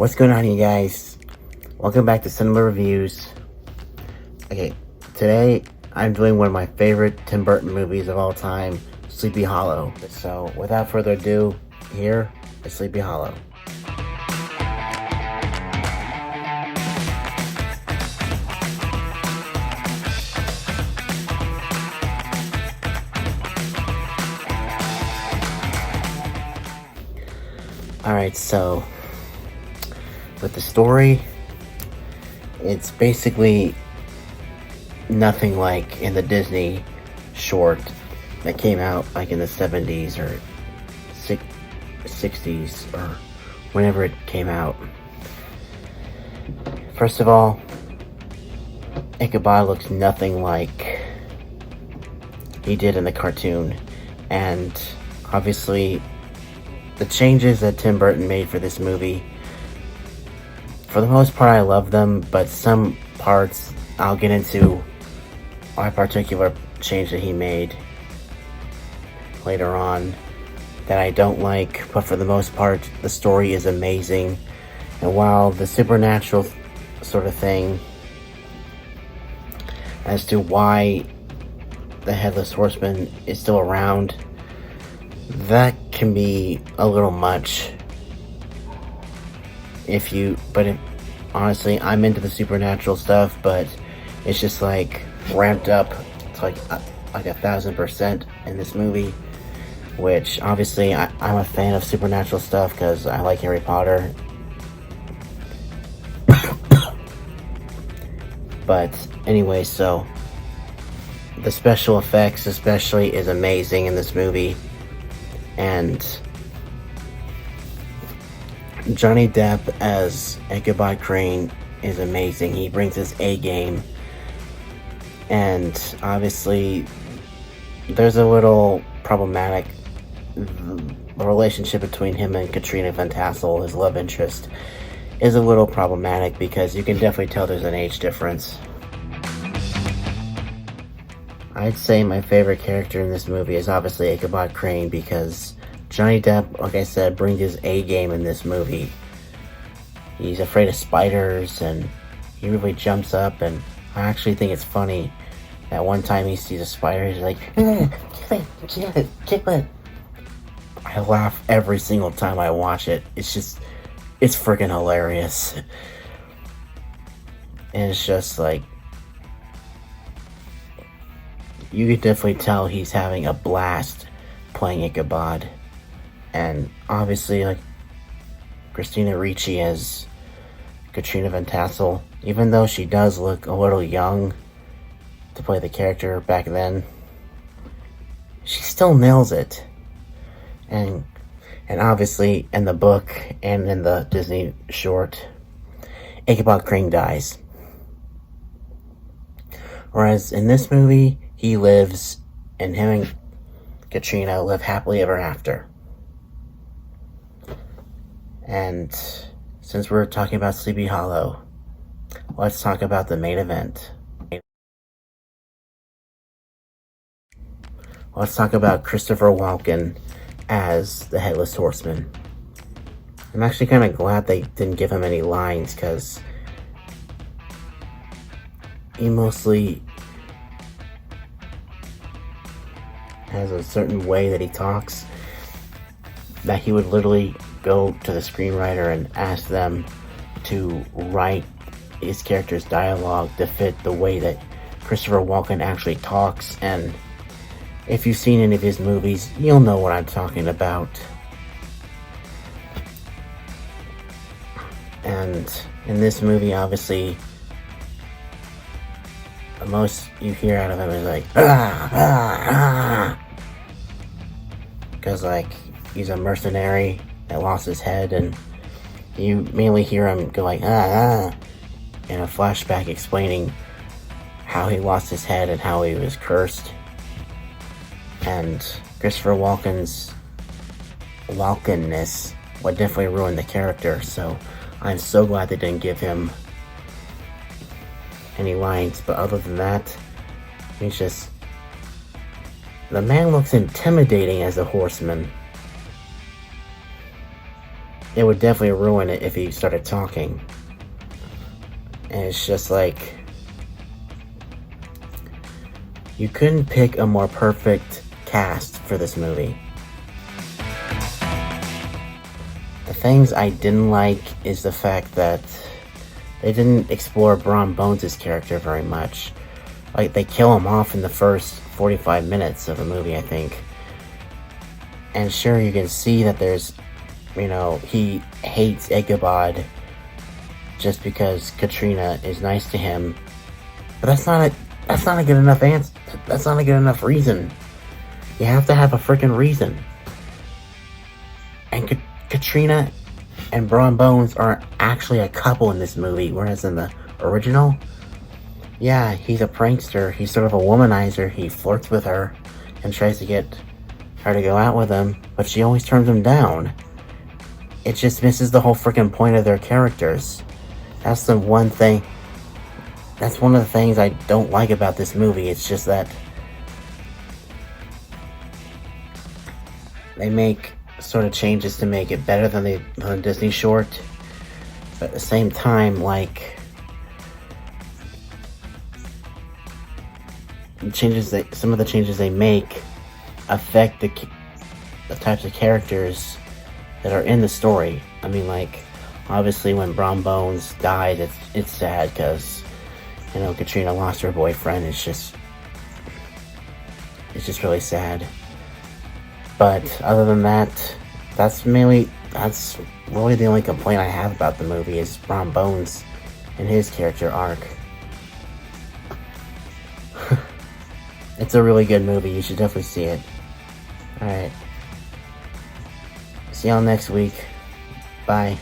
What's going on, you guys? Welcome back to Cinema Reviews. Okay, today I'm doing one of my favorite Tim Burton movies of all time, Sleepy Hollow. So, without further ado, here is Sleepy Hollow. Alright, so with the story, it's basically nothing like in the Disney short that came out like in the 70s or 60s or whenever it came out. First of all, Ichabod looks nothing like he did in the cartoon, and obviously the changes that Tim Burton made for this movie, for the most part I love them, but some parts I'll get into a particular change that he made later on that I don't like, but for the most part the story is amazing. And while the supernatural sort of thing as to why the Headless Horseman is still around, that can be a little much honestly, I'm into the supernatural stuff, but it's just like ramped up to like 1,000% in this movie, which obviously I'm a fan of supernatural stuff because I like Harry Potter. But anyway, so the special effects especially is amazing in this movie. And Johnny Depp as Ichabod Crane is amazing. He brings his A game. And obviously, there's a little problematic. The relationship between him and Katrina Van Tassel, his love interest, is a little problematic because you can definitely tell there's an age difference. I'd say my favorite character in this movie is obviously Ichabod Crane because Johnny Depp, like I said, brings his A game in this movie. He's afraid of spiders and he really jumps up, and I actually think it's funny that one time he sees a spider, he's like, kill it. I laugh every single time I watch it. It's freaking hilarious. And it's just like, you could definitely tell he's having a blast playing Ichabod. And obviously, like, Christina Ricci as Katrina Van Tassel, even though she does look a little young to play the character back then, she still nails it. And obviously, in the book and in the Disney short, Ichabod Crane dies. Whereas in this movie, he lives, and him and Katrina live happily ever after. And since we're talking about Sleepy Hollow, let's talk about the main event. Let's talk about Christopher Walken as the Headless Horseman. I'm actually kind of glad they didn't give him any lines, because he mostly has a certain way that he talks that he would literally go to the screenwriter and ask them to write his character's dialogue to fit the way that Christopher Walken actually talks. And if you've seen any of his movies, you'll know what I'm talking about. And in this movie, obviously, the most you hear out of him is like, because like he's a mercenary that lost his head, and you mainly hear him go like, in a flashback explaining how he lost his head and how he was cursed. And Christopher Walken's Walkenness would definitely ruin the character, so I'm so glad they didn't give him any lines. But other than that, he's just, the man looks intimidating as a horseman. it would definitely ruin it if he started talking. And it's just like, you couldn't pick a more perfect cast for this movie. The things I didn't like is the fact that they didn't explore Brom Bones' character very much. Like, they kill him off in the first 45 minutes of the movie, I think. And sure, you can see that there's, he hates Ichabod just because Katrina is nice to him. But that's not a good enough answer. That's not a good enough reason. You have to have a freaking reason. And Katrina and Brom Bones are actually a couple in this movie, whereas in the original, yeah, he's a prankster. He's sort of a womanizer. He flirts with her and tries to get her to go out with him, but she always turns him down. It just misses the whole freaking point of their characters. That's the one thing. That's one of the things I don't like about this movie. It's just that they make sort of changes to make it better than the Disney short, but at the same time, like, some of the changes they make affect the types of characters that are in the story. I mean, like, obviously when Brom Bones died, it's sad because, Katrina lost her boyfriend. It's just really sad. But other than that, that's really the only complaint I have about the movie is Brom Bones and his character arc. It's a really good movie. You should definitely see it. Alright. See y'all next week. Bye.